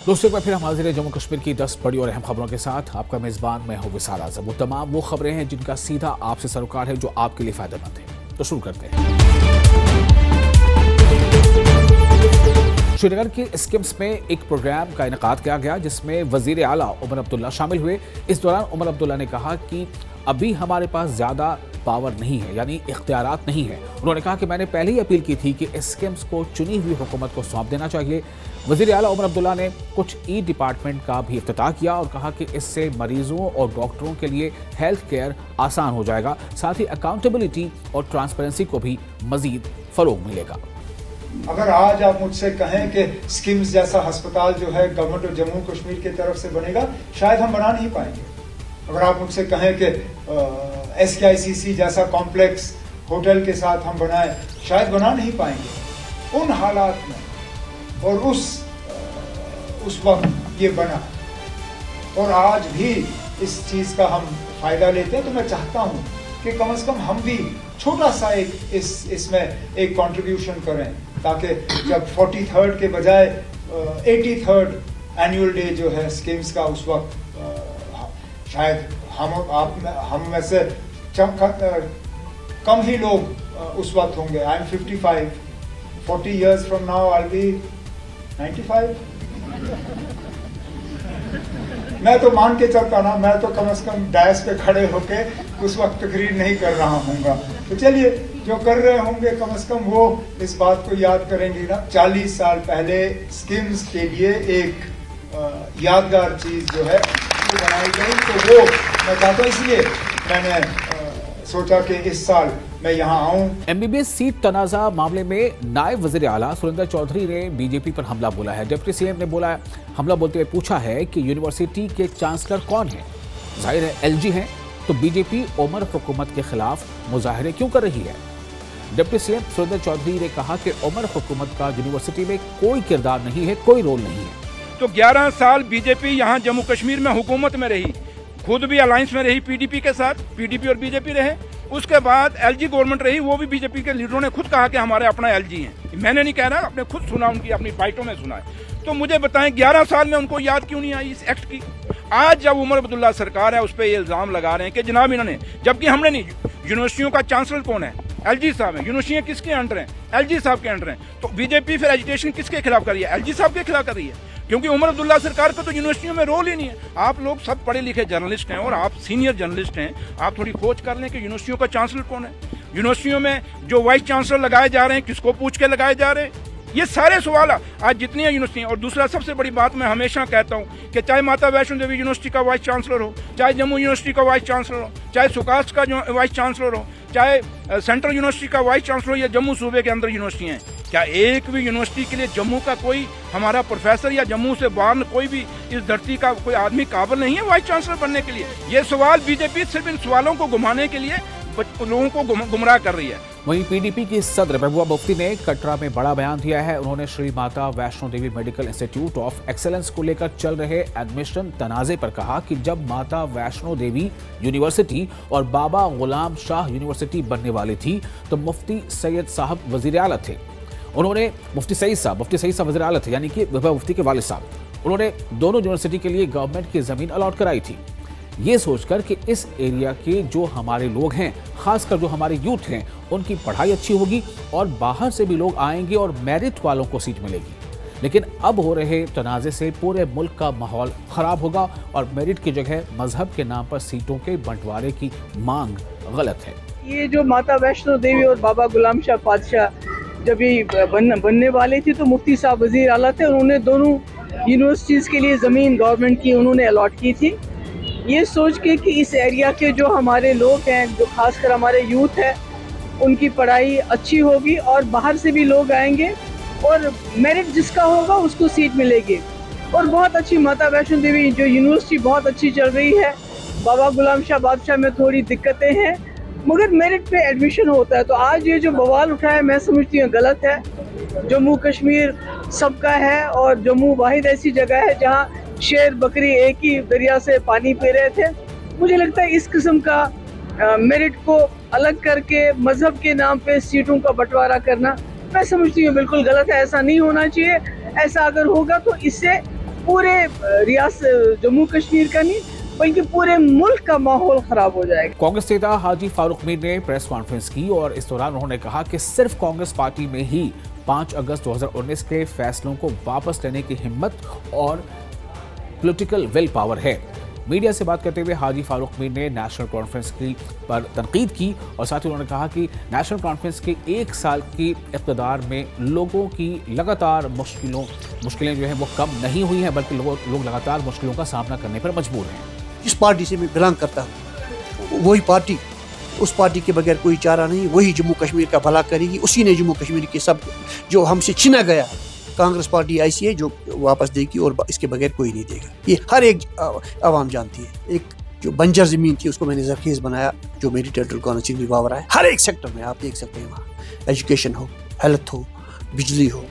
दोस्तों, एक बार फिर हम हाजिर हैं जम्मू कश्मीर की 10 बड़ी और अहम खबरों के साथ। आपका मेजबान मैं हूं विशाल आजम। वो तमाम वो खबरें हैं जिनका सीधा आपसे सरोकार है, जो आपके लिए फायदेमंद है। तो शुरू करते हैं। श्रीनगर के स्किम्स में एक प्रोग्राम का इनेकाद किया गया जिसमें वजीर आला उमर अब्दुल्ला शामिल हुए। इस दौरान उमर अब्दुल्ला ने कहा कि अभी हमारे पास ज्यादा पावर नहीं है, यानी इख्तियारात नहीं है। उन्होंने कहा कि मैंने पहले ही अपील की थी कि स्किम्स को चुनी हुई हुकूमत को सौंप देना चाहिए। वजीर आला उमर अब्दुल्ला ने कुछ ई डिपार्टमेंट का भी इफ्तिताह किया और कहा कि इससे मरीजों और डॉक्टरों के लिए हेल्थ केयर आसान हो जाएगा, साथ ही अकाउंटेबिलिटी और ट्रांसपेरेंसी को भी मजीद फरोग मिलेगा। अगर आज आप मुझसे कहें कि स्किम्स जैसा अस्पताल जो है गवर्नमेंट ऑफ जम्मू कश्मीर की तरफ से बनेगा, शायद हम बना नहीं पाएंगे। अगर आप मुझसे कहें कि SKICC जैसा कॉम्प्लेक्स होटल के साथ हम बनाएं, शायद बना नहीं पाएंगे उन हालात में। और उस वक्त ये बना और आज भी इस चीज़ का हम फायदा लेते हैं। तो मैं चाहता हूँ कि कम से कम हम भी छोटा सा इसमें एक कंट्रीब्यूशन करें, ताकि जब 43rd के बजाय 83rd एनुअल डे जो है स्कीम्स का, उस वक्त शायद हम में से कम ही लोग उस वक्त होंगे। I am 55, 40 years from now I'll be 95। मैं तो मान के चलता ना, मैं तो कम से कम डायस पे खड़े होके उस वक्त तकरीर नहीं कर रहा हूँगा। तो चलिए, जो कर रहे होंगे कम से कम वो इस बात को याद करेंगे ना, 40 साल पहले स्किम्स के लिए एक यादगार चीज़ जो है वो बनाई गई। तो वो मैं चाहता हूँ, इसलिए मैंने सोचा कि इस साल मैं यहाँ आऊँ। MBBS सीट तनाज़ा मामले में नायब वज़ीर आला सुरेंद्र चौधरी ने बीजेपी पर हमला बोला है। डिप्टी CM ने हमला बोलते हुए पूछा है कि यूनिवर्सिटी के चांसलर कौन है। जाहिर है LG हैं, तो बीजेपी उमर हुकूमत के खिलाफ मुजाहरे क्यों कर रही है। डिप्टी CM सुरेंद्र चौधरी ने कहा कि उमर हुकूमत का यूनिवर्सिटी में कोई किरदार नहीं है, कोई रोल नहीं है। तो 11 साल बीजेपी यहाँ जम्मू कश्मीर में हुकूमत में रही, खुद भी अलायंस में रही PDP के साथ, PDP और बीजेपी रहे। उसके बाद LG गवर्नमेंट रही, वो भी बीजेपी के लीडरों ने खुद कहा कि हमारे अपना LG हैं। मैंने नहीं कह रहा, आपने खुद सुना, उनकी अपनी बाइटों में सुना है। तो मुझे बताएं 11 साल में उनको याद क्यों नहीं आई इस एक्ट की। आज जब उमर अब्दुल्ला सरकार है, उस पर ये इल्जाम लगा रहे हैं कि जनाब इन्होंने, जबकि हमने नहीं। यूनिवर्सिटियों का चांसलर कौन है? LG साहब हैं। यूनिवर्सिटियाँ किसके अंडर हैं? LG साहब के अंडर हैं। तो बीजेपी फिर एजुटेशन किसके खिलाफ कर रही है? LG साहब के खिलाफ कर रही है, क्योंकि उमर अब्दुल्ला सरकार का तो यूनिवर्सिटियों में रोल ही नहीं है। आप लोग सब पढ़े लिखे जर्नलिस्ट हैं और आप सीनियर जर्नलिस्ट हैं, आप थोड़ी खोज कर लें कि यूनिवर्सिटियों का चांसलर कौन है। यूनिवर्सिटियों में जो वाइस चांसलर लगाए जा रहे हैं, किसको पूछ के लगाए जा रहे हैं, ये सारे सवाल आज जितनी है यूनिवर्सिटी। और दूसरा सबसे बड़ी बात मैं हमेशा कहता हूँ कि चाहे माता वैष्णो देवी यूनिवर्सिटी का वाइस चांसलर हो, चाहे जम्मू यूनिवर्सिटी का वाइस चांसलर हो, चाहे सुकास का जो वाइस चांसलर हो, चाहे सेंट्रल यूनिवर्सिटी का वाइस चांसलर हो, या जम्मू सूबे के अंदर यूनिवर्सिटी हैं, क्या एक भी यूनिवर्सिटी के लिए जम्मू का कोई हमारा प्रोफेसर या जम्मू से बाहर कोई भी इस धरती का कोई आदमी काबिल नहीं है वाइस चांसलर बनने के लिए? ये सवाल बीजेपी सिर्फ इन सवालों को घुमाने के लिए लोगों को गुमराह कर रही है। वहीं PDP की सदर महबूबा मुफ्ती ने कटरा में बड़ा बयान दिया है। उन्होंने Shri Mata Vaishno Devi medical institute of excellence को लेकर चल रहे एडमिशन तनाजे पर कहा कि जब माता वैष्णो देवी यूनिवर्सिटी और बाबा गुलाम शाह यूनिवर्सिटी बनने वाली थी तो मुफ्ती सैयद साहब वजीर आला थे। उन्होंने मुफ्ती सईद साहब वजीर आला थे, यानी कि मुफ्ती के वालिद साहब। उन्होंने दोनों यूनिवर्सिटी के लिए गवर्नमेंट की जमीन अलॉट कराई थी, ये सोचकर कि इस एरिया के जो हमारे लोग हैं, खासकर जो हमारे यूथ हैं, उनकी पढ़ाई अच्छी होगी और बाहर से भी लोग आएंगे और मेरिट वालों को सीट मिलेगी। लेकिन अब हो रहे तनाज़े से पूरे मुल्क का माहौल खराब होगा और मेरिट की जगह मजहब के नाम पर सीटों के बंटवारे की मांग गलत है। ये जो माता वैष्णो देवी और बाबा गुलाम शाह पातशाह जब ये बनने वाले थे तो मुफ्ती साहब वजीर आला थे। उन्होंने दोनों यूनिवर्सिटीज़ के लिए ज़मीन गवर्नमेंट की उन्होंने अलॉट की थी, ये सोच के कि इस एरिया के जो हमारे लोग हैं, जो खासकर हमारे यूथ है, उनकी पढ़ाई अच्छी होगी और बाहर से भी लोग आएंगे और मेरिट जिसका होगा उसको सीट मिलेगी। और बहुत अच्छी माता वैष्णो देवी जो यूनिवर्सिटी बहुत अच्छी चल रही है। बाबा गुलाम शाह बादशाह में थोड़ी दिक्कतें हैं, मगर मेरिट पे एडमिशन होता है। तो आज ये जो बवाल उठाया मैं समझती हूँ गलत है। जम्मू कश्मीर सबका है और जम्मू वाहिद ऐसी जगह है जहाँ शेर बकरी एक ही दरिया से पानी पी रहे थे। मुझे लगता है इस किस्म का मेरिट को अलग करके मजहब के नाम पे सीटों का बंटवारा करना मैं समझती हूँ बिल्कुल गलत है। ऐसा नहीं होना चाहिए। ऐसा अगर होगा तो इससे पूरे रियासत जम्मू कश्मीर का नहीं बल्कि पूरे मुल्क का माहौल खराब हो जाएगा। कांग्रेस नेता हाजी फारूक मीर ने प्रेस कॉन्फ्रेंस की और इस दौरान उन्होंने कहा कि सिर्फ कांग्रेस पार्टी में ही 5 अगस्त 2019 के फैसलों को वापस लेने की हिम्मत और पॉलिटिकल विल पावर है। मीडिया से बात करते हुए हाजी फारूक मीर ने नेशनल कॉन्फ्रेंस पर तनकीद की और साथ ही उन्होंने कहा कि नेशनल कॉन्फ्रेंस के 1 साल की इक़्तिदार में लोगों की लगातार मुश्किलें जो हैं वो कम नहीं हुई हैं, बल्कि लोग लगातार मुश्किलों का सामना करने पर मजबूर हैं। जिस पार्टी से मैं बिलोंग करता हूँ वही पार्टी, उस पार्टी के बगैर कोई चारा नहीं, वही जम्मू कश्मीर का भला करेगी। उसी ने जम्मू कश्मीर के सब जो हमसे छीना गया, कांग्रेस पार्टी ऐसी है जो वापस देगी और इसके बगैर कोई नहीं देगा। ये हर एक आवाम जानती है। एक जो बंजर ज़मीन थी उसको मैंने ज़रखेज़ बनाया, जो मेरी टेरिटोरियल कॉन्स्टिट्यूंसी पावर है। हर एक सेक्टर में आप देख सकते हैं, वहाँ एजुकेशन हो, हेल्थ हो, बिजली हो,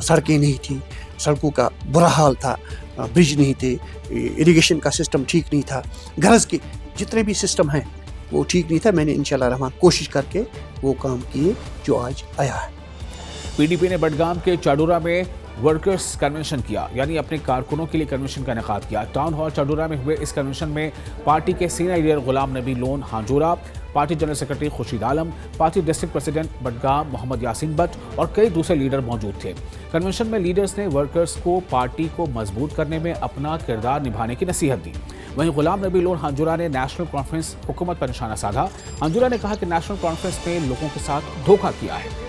सड़कें नहीं थी, सड़कों का बुरा हाल था, ब्रिज नहीं थे, इरिगेशन का सिस्टम ठीक नहीं था, गरज के जितने भी सिस्टम हैं वो ठीक नहीं था। मैंने इंशाल्लाह रहमान कोशिश करके वो काम किए जो आज आया है। पीडीपी ने बडगाम के चाडूरा में वर्कर्स कन्वेंशन किया, यानी अपने कारकुनों के लिए कन्वेंशन का इनेकाद किया। टाउन हॉल चाडूरा में हुए इस कन्वेंशन में पार्टी के senior leader Ghulam Nabi Lone Hanjura, party general secretary Khursheed Alam, party district president Budgam Mohammad Yaseen Bhat और कई दूसरे लीडर मौजूद थे। कन्वेंशन में लीडर्स ने वर्कर्स को पार्टी को मजबूत करने में अपना किरदार निभाने की नसीहत दी। वहीं गुलाम नबी लोन हांजूरा ने नेशनल कॉन्फ्रेंस हुकूमत पर निशाना साधा। हांजूरा ने कहा कि नेशनल कॉन्फ्रेंस ने लोगों के साथ धोखा किया है।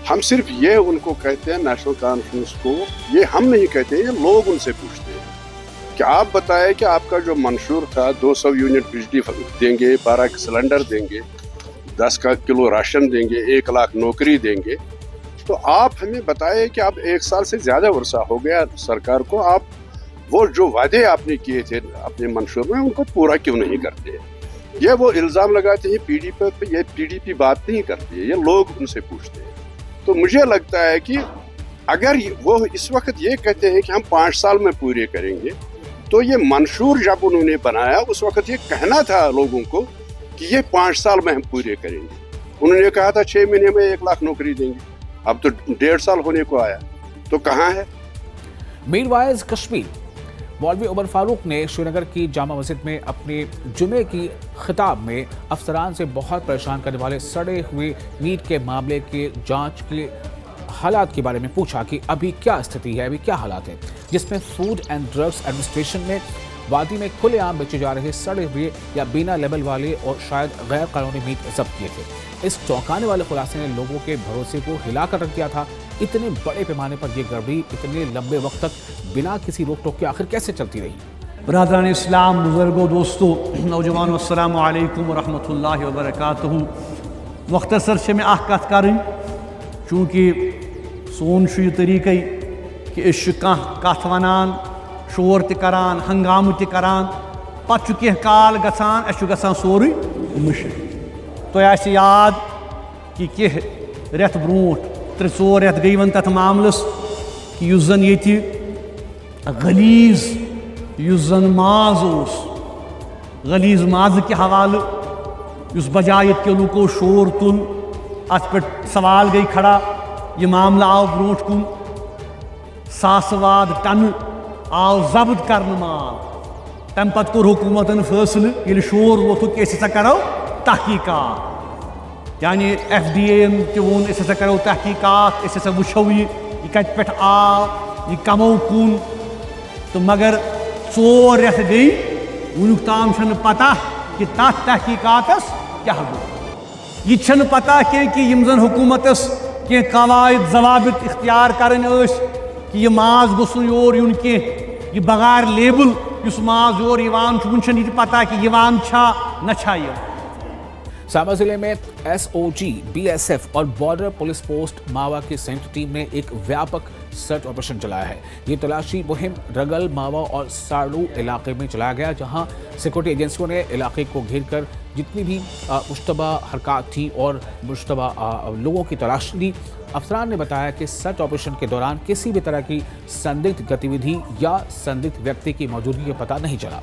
हम सिर्फ ये उनको कहते हैं नेशनल कॉन्फ्रेंस को, ये हम नहीं कहते, ये लोग उनसे पूछते हैं कि आप बताएं कि आपका जो मंशूर था 200 यूनिट बिजली देंगे, 12 सिलेंडर देंगे, 10 किलो राशन देंगे, 1 लाख नौकरी देंगे, तो आप हमें बताएं कि आप 1 साल से ज़्यादा वर्षा हो गया सरकार को, आप वो जो वादे आपने किए थे अपने मंशूर में उनको पूरा क्यों नहीं करते? ये वो इल्ज़ाम लगाते हैं पीडीपी पर, ये पीडीपी बात नहीं करती है, ये लोग उनसे पूछते हैं। तो मुझे लगता है कि अगर वो इस वक्त ये कहते हैं कि हम 5 साल में पूरे करेंगे, तो ये मंशूर जब उन्होंने बनाया उस वक्त ये कहना था लोगों को कि ये 5 साल में हम पूरे करेंगे। उन्होंने कहा था 6 महीने में 1 लाख नौकरी देंगे, अब तो 1.5 साल होने को आया, तो कहाँ है? मीरवाइज कश्मीर मौलवी उमर फारूक ने श्रीनगर की जामा मस्जिद में अपने जुमे की खिताब में अफसरान से बहुत परेशान करने वाले सड़े हुए मीट के मामले के जांच के हालात के बारे में पूछा कि अभी क्या स्थिति है, अभी क्या हालात हैं, जिसमें फूड एंड ड्रग्स एडमिनिस्ट्रेशन ने वादी में खुलेआम बेचे जा रहे सड़े हुए या बिना लेबल वाले और शायद गैर कानूनी मीट जब्त किए थे। इस चौंकाने वाले खुलासे ने लोगों के भरोसे को हिलाकर रख दिया था। इतने बड़े पैमाने पर यह गड़बड़ी इतने लंबे वक्त तक बिना किसी रोक टोक के आखिर कैसे चलती रही? बरादरान इस्लाम, बुजुर्गों, दोस्तों, नौजवानों, अस्सलामु अलैकुम व रहमतुल्लाहि व बरकातहू। मुख्तसर से मैं आख कत करन, चूँकि सोन यह तरीक़ कि कत वनान, शोर तरान, हंगाम तरान, पत् कह काल गसान सोरे मुश्किल। तो याद कि कह रेत ब्रोट 3-4 रेत गई वन तथ मामलस कि युस जन ये गलीज युस जन माज ओस, गलीज माज के हवाले युस बजाय के लुको शोर तुल, अत पे सवाल गई खड़ा, यह मामला आव ब्रोट कुन, सासवाद टन आव जब्त कर माल, तम पत कोर हुकूमतन फैसले ये शोर वोथु कि अस करो तहकीकात, यानी FDA ते वोन अस करो तहकीकात, अस वो यह कत पे आव, यह कमो कुन, तो मगर 4 रेत गई वुनुक ताम पता कि तथ तहकीकातस क्या गो, यह पता कि यम जन हुकूमतस कह कवायद जवाबित इख्तियार करन कि यह माज गोस योर यून कह, यह बगैर लेबल इस माज योर यवान वुन पता कि यवान छा न छा यह। सामा जिले में SOG, BSF और बॉर्डर पुलिस पोस्ट मावा की संयुक्त टीम ने एक व्यापक सर्च ऑपरेशन चलाया है। ये तलाशी मुहिम रगल, मावा और साड़ू इलाके में चलाया गया, जहां सिक्योरिटी एजेंसियों ने इलाके को घेर कर जितनी भी मुश्तबा हरकत थी और मुश्तबा लोगों की तलाश ली। अफसरान ने बताया कि सर्च ऑपरेशन के दौरान किसी भी तरह की संदिग्ध गतिविधि या संदिग्ध व्यक्ति की मौजूदगी का पता नहीं चला।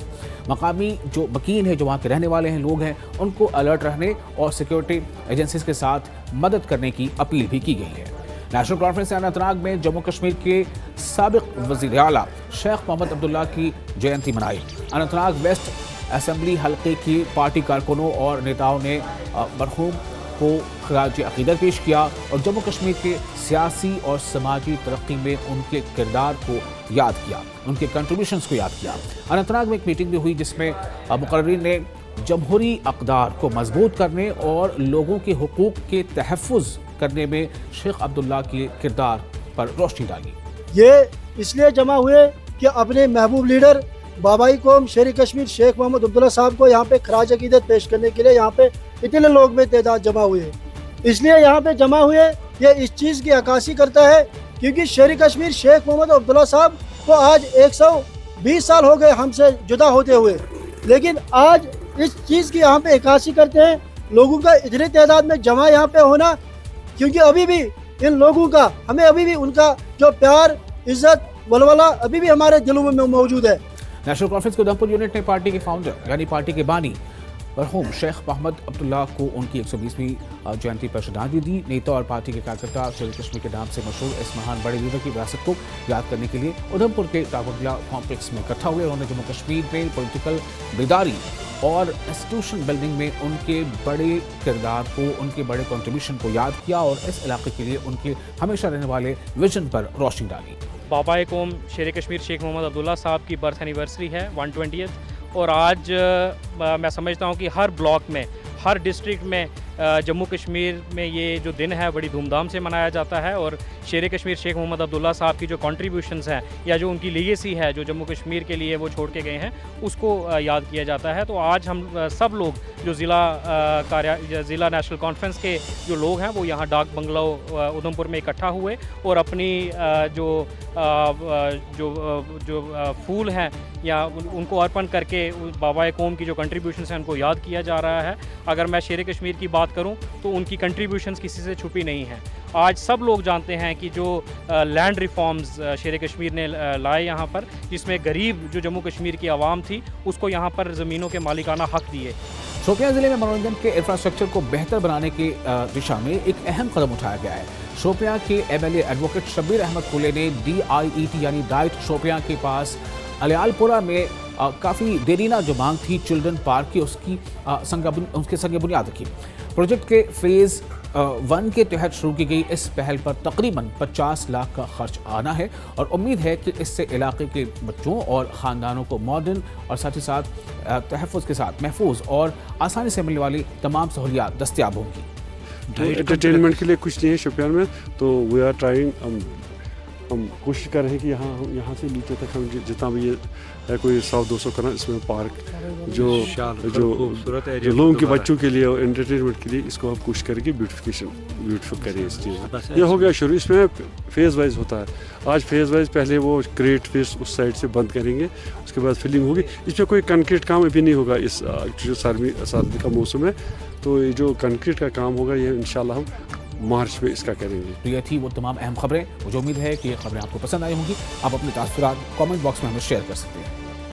मकामी जो मकीन है, जो वहाँ के रहने वाले हैं, लोग हैं, उनको अलर्ट रहने और सिक्योरिटी एजेंसीज के साथ मदद करने की अपील भी की गई है। नेशनल कॉन्फ्रेंस ने अनंतनाग में जम्मू कश्मीर के साबिक वज़ीर आला शेख मोहम्मद अब्दुल्ला की जयंती मनाई। अनंतनाग वेस्ट असेंबली हल्के की पार्टी कारकुनों और नेताओं ने मरहूम को खराज अकीदत पेश किया और जम्मू कश्मीर के सियासी और समाजी तरक्की में उनके किरदार को याद किया, उनके कंट्रीब्यूशंस को याद किया। अनंतनाग में एक मीटिंग भी हुई जिसमें मुकर्रीन ने जमहूरी अक़दार को मजबूत करने और लोगों के हुकूक के तहफ़्फ़ुज़ करने में शेख अब्दुल्ला के किरदार पर रोशनी डाली। ये इसलिए जमा हुए कि अपने महबूब लीडर बाबाई कौम शेर कश्मीर शेख मोहम्मद अब्दुल्ला साहब को यहाँ पे खराज अकीदत पेश करने के लिए यहाँ पे इतने लोग में तादाद जमा हुए। इसलिए यहाँ पे जमा हुए ये इस चीज़ की अक्कासी करता है क्योंकि शेर कश्मीर शेख मोहम्मद अब्दुल्ला साहब को आज 120 साल हो गए हमसे जुदा होते हुए, लेकिन आज इस चीज़ की यहाँ पे अक्कासी करते हैं लोगों का इतनी तादाद में जमा यहाँ पे होना, क्योंकि अभी भी इन लोगों का हमें अभी भी उनका जो प्यार इज्जत वलवला अभी भी हमारे दिलों में मौजूद है। नेशनल कॉन्फ्रेंस के उधमपुर यूनिट ने पार्टी के फाउंडर यानी पार्टी के बानी मरहूम शेख मोहम्मद अब्दुल्ला को उनकी 120वीं जयंती पर श्रद्धांजलि दी। नेता और पार्टी के कार्यकर्ता शेर कश्मीर के नाम से मशहूर इस महान बड़े लीडर की विरासत को याद करने के लिए उधमपुर के टागुरिया कॉम्प्लेक्स में इकट्ठा हुए। उन्होंने जम्मू कश्मीर में पॉलिटिकल बेदारी और इंस्टीट्यूशन बिल्डिंग में उनके बड़े किरदार को, उनके बड़े कंट्रीब्यूशन को याद किया और इस इलाके के लिए उनके हमेशा रहने वाले विजन पर रोशनी डाली। बाबाए कौम शेर कश्मीर शेख मोहम्मद अब्दुल्ला साहब की बर्थ एनिवर्सरी है 120th, और आज मैं समझता हूँ कि हर ब्लॉक में, हर डिस्ट्रिक्ट में जम्मू कश्मीर में ये जो दिन है बड़ी धूमधाम से मनाया जाता है और शेर कश्मीर शेख मोहम्मद अब्दुल्ला साहब की जो कंट्रीब्यूशंस हैं या जो उनकी लीगेसी है जो जम्मू कश्मीर के लिए वो छोड़ के गए हैं उसको याद किया जाता है। तो आज हम सब लोग जो ज़िला नेशनल कॉन्फ्रेंस के जो लोग हैं वो यहाँ डाक बंगलो उधमपुर में इकट्ठा हुए और अपनी जो फूल हैं या उनको अर्पण करके बाबाए कौम की जो कंट्रीब्यूशंस हैं उनको याद किया जा रहा है। अगर मैं शेर कश्मीर की बात करूं तो उनकी कंट्रीब्यूशंस किसी से छुपी नहीं है। आज सब लोग जानते हैं कि जो लैंड रिफॉर्म्स शेर कश्मीर ने लाए यहाँ पर, जिसमें गरीब जो जम्मू कश्मीर की आवाम थी उसको यहाँ पर ज़मीनों के मालिकाना हक दिए। शोपियां जिले में मनोरंजन के इंफ्रास्ट्रक्चर को बेहतर बनाने की दिशा में एक अहम कदम उठाया गया है। शोपियां के एमएलए एडवोकेट शब्बीर अहमद कुले ने DIET यानी डाइट शोपियां के पास अलियालपुरा में काफ़ी देरीना जो मांग थी चिल्ड्रन पार्क की उसके संग बुनियाद रखी। प्रोजेक्ट के फेज़ 1 के तहत शुरू की गई इस पहल पर तकरीबन 50 लाख का खर्च आना है और उम्मीद है कि इससे इलाके के बच्चों और ख़ानदानों को मॉडर्न और साथ ही साथ तहफ़्फ़ुज़ के साथ महफूज और आसानी से मिलने वाली तमाम सहूलियात दस्तियाब होंगी। एंटरटेनमेंट के लिए कुछ नहीं है शोपियान में, तो वी आर ट्राइंग, हम कोशिश कर रहे हैं कि यहाँ से नीचे तक हम जितना भी ये कोई 100-200 करना इसमें पार्क जो लोगों के बच्चों के लिए और एंटरटेनमेंट के लिए इसको हम कोशिश करेंगे ब्यूटीफुल करें इस चीज़ में। ये हो गया शुरू, इसमें फेज़ वाइज होता है। आज फेज़ वाइज पहले वो क्रिएट फेस उस साइड से बंद करेंगे, उसके बाद फिलिंग होगी। इसमें कोई कंक्रीट काम अभी नहीं होगा इस जो सर्दी का मौसम है, तो ये जो कंक्रीट का काम होगा ये इंशाल्लाह हम मार्च में इसका करेंगे। तो ये थी वो तमाम अहम खबरें। मुझे उम्मीद है कि ये खबरें आपको पसंद आई होंगी। आप अपने तासुरात कमेंट बॉक्स में हमें शेयर कर सकते हैं।